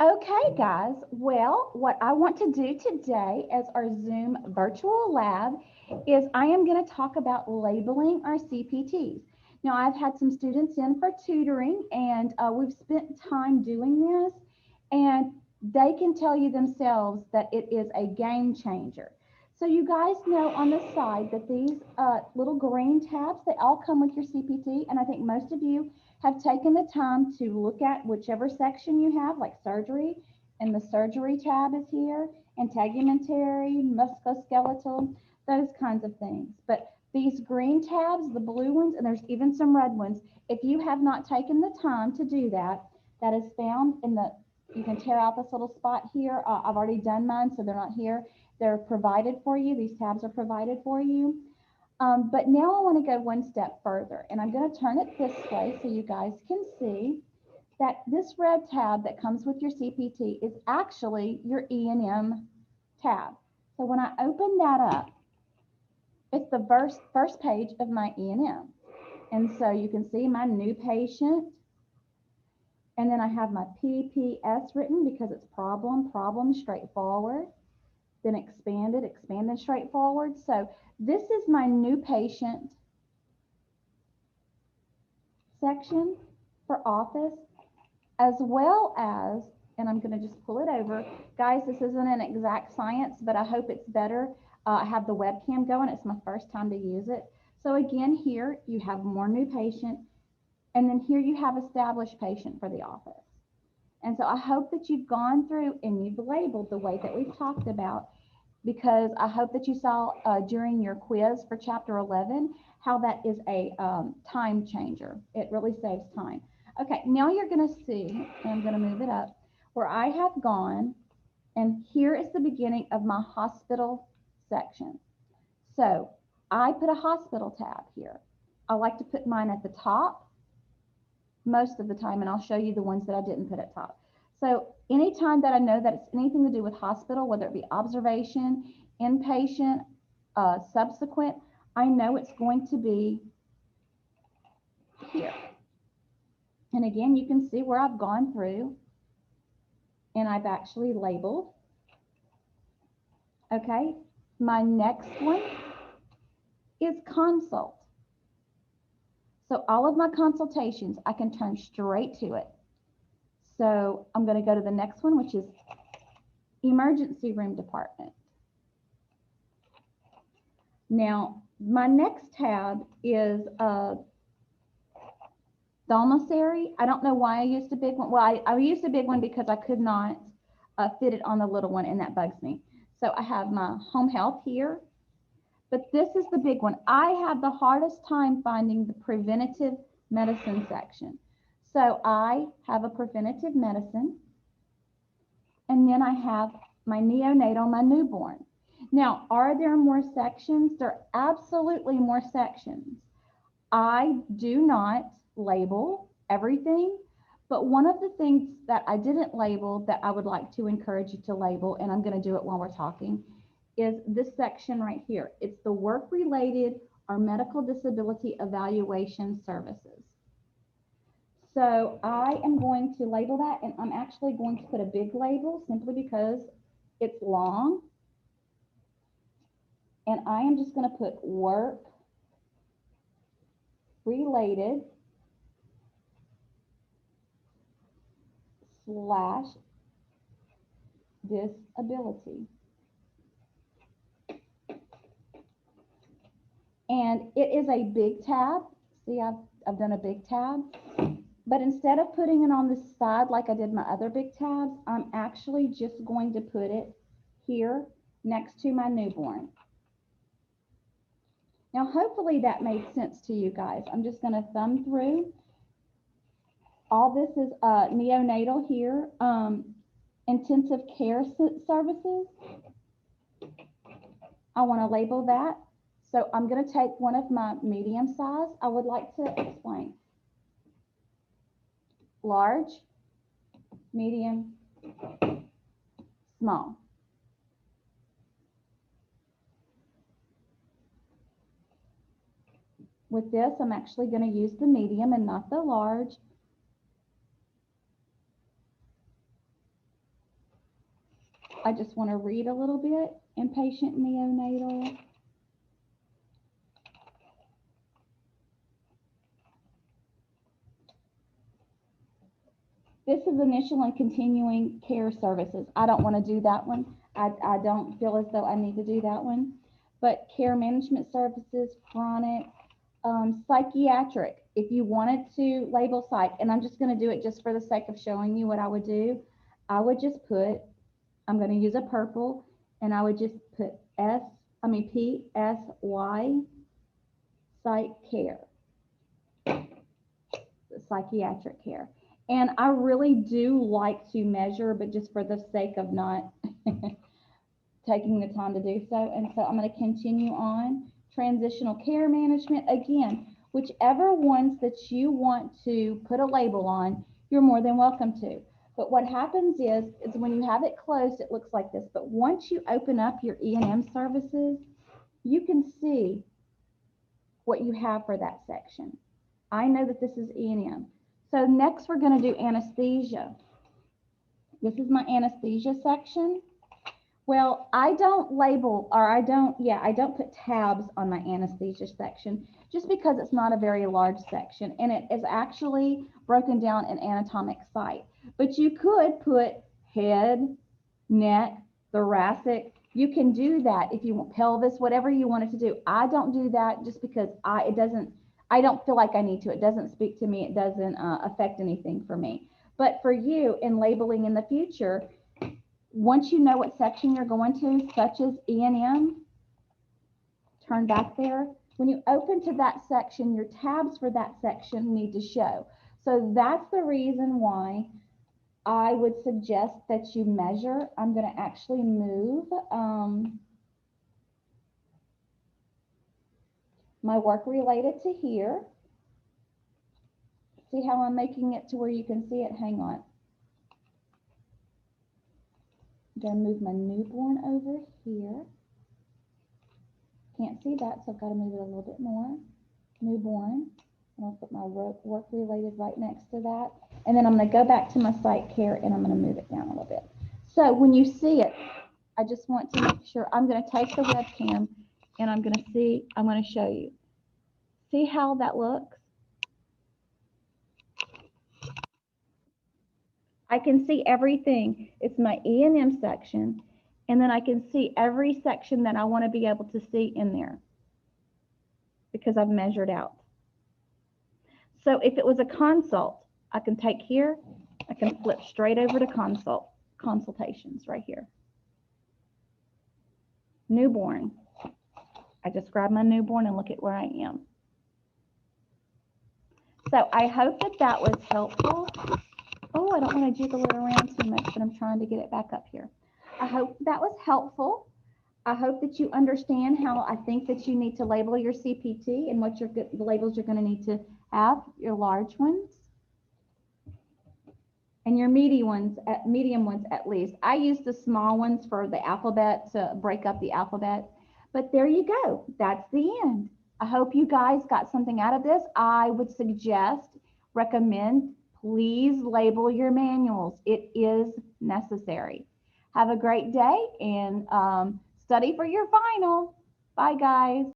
Okay, guys. Well, what I want to do today as our Zoom virtual lab is I am going to talk about labeling our CPTs. Now, I've had some students in for tutoring, and we've spent time doing this, and they can tell you themselves that it is a game changer. So you guys know on the side that these little green tabs, they all come with your CPT, and I think most of you have taken the time to look at whichever section you have, like surgery, and the surgery tab is here, integumentary, musculoskeletal, those kinds of things. But these green tabs, the blue ones, and there's even some red ones, if you have not taken the time to do that, that is found in the, you can tear out this little spot here. I've already done mine, so they're not here. They're provided for you. These tabs are provided for you. But now I want to go one step further, and I'm going to turn it this way so you guys can see that this red tab that comes with your CPT is actually your E&M tab. So when I open that up, it's the first page of my E&M. And so you can see my new patient, and then I have my PPS written because it's problem, straightforward, then expanded, straightforward. So this is my new patient section for office, as well as, and I'm going to just pull it over. Guys, this isn't an exact science, but I hope it's better. I have the webcam going. It's my first time to use it. So again, here you have more new patient, and then here you have established patient for the office. And so I hope that you've gone through and you've labeled the way that we've talked about, because I hope that you saw during your quiz for chapter 11 how that is a time changer. It really saves time. Okay, now you're going to see, and I'm going to move it up, where I have gone, and here is the beginning of my hospital section. So I put a hospital tab here. I like to put mine at the top most of the time, and I'll show you the ones that I didn't put at top. So anytime that I know that it's anything to do with hospital, whether it be observation, inpatient, subsequent, I know it's going to be here. And again, you can see where I've gone through and I've actually labeled. Okay, my next one is consult. So all of my consultations, I can turn straight to it. So I'm going to go to the next one, which is emergency room department. Now, my next tab is domiciliary. I don't know why I used a big one. Well, I used a big one because I could not fit it on the little one, and that bugs me. So I have my home health here, but this is the big one. I have the hardest time finding the preventative medicine section. So I have a preventative medicine, and then I have my neonatal, my newborn. Now, are there more sections? There are absolutely more sections. I do not label everything, but one of the things that I didn't label that I would like to encourage you to label, and I'm going to do it while we're talking, is this section right here. It's the work-related or medical disability evaluation services. So I am going to label that, and I'm actually going to put a big label simply because it's long. And I am just going to put work related / disability. And it is a big tab. See, I've done a big tab. But instead of putting it on the side like I did my other big tabs, I'm actually just going to put it here next to my newborn. Now, hopefully that made sense to you guys. I'm just going to thumb through. All this is neonatal here, intensive care services. I want to label that. So I'm going to take one of my medium size. I would like to explain. Large, medium, small. With this, I'm actually going to use the medium and not the large. I just want to read a little bit. Inpatient neonatal. This is initial and continuing care services. I don't want to do that one. I don't feel as though I need to do that one. But care management services, chronic, psychiatric. If you wanted to label psych, and I'm just going to do it just for the sake of showing you what I would do, I would just put, I'm going to use a purple, and I would just put PSY, psych care, psychiatric care. And I really do like to measure, but just for the sake of not taking the time to do so. And so I'm going to continue on. Transitional care management. Again, whichever ones that you want to put a label on, you're more than welcome to. But what happens is when you have it closed, it looks like this. But once you open up your E&M services, you can see what you have for that section. I know that this is E&M. So next we're going to do anesthesia. This is my anesthesia section. Well, I don't label, or I don't put tabs on my anesthesia section just because it's not a very large section and it is actually broken down in anatomic site. But you could put head, neck, thoracic. You can do that if you want pelvis, whatever you want it to do. I don't do that just because I don't feel like I need to. It doesn't speak to me. It doesn't affect anything for me. But for you in labeling in the future, once you know what section you're going to, such as E&M, turn back there. When you open to that section, your tabs for that section need to show. So that's the reason why I would suggest that you measure. I'm going to actually move my work related to here. See how I'm making it to where you can see it? Hang on. I'm going to move my newborn over here. Can't see that, so I've got to move it a little bit more. Newborn. And I'll put my work related right next to that. And then I'm going to go back to my site care and I'm going to move it down a little bit. So when you see it, I just want to make sure I'm going to take the webcam and I'm going to show you. See how that looks? I can see everything. It's my E&M section, and then I can see every section that I want to be able to see in there because I've measured out. So if it was a consult, I can take here, I can flip straight over to consultations right here. Newborn. I just grab my newborn and look at where I am. So I hope that that was helpful. Oh, I don't want to jiggle it around too much, but I'm trying to get it back up here. I hope that was helpful. I hope that you understand how I think that you need to label your CPT and what the labels you're going to need to have, your large ones and your medium ones at least. I use the small ones for the alphabet to break up the alphabet. But there you go. That's the end. I hope you guys got something out of this. I would recommend, please label your manuals. It is necessary. Have a great day and study for your final. Bye, guys.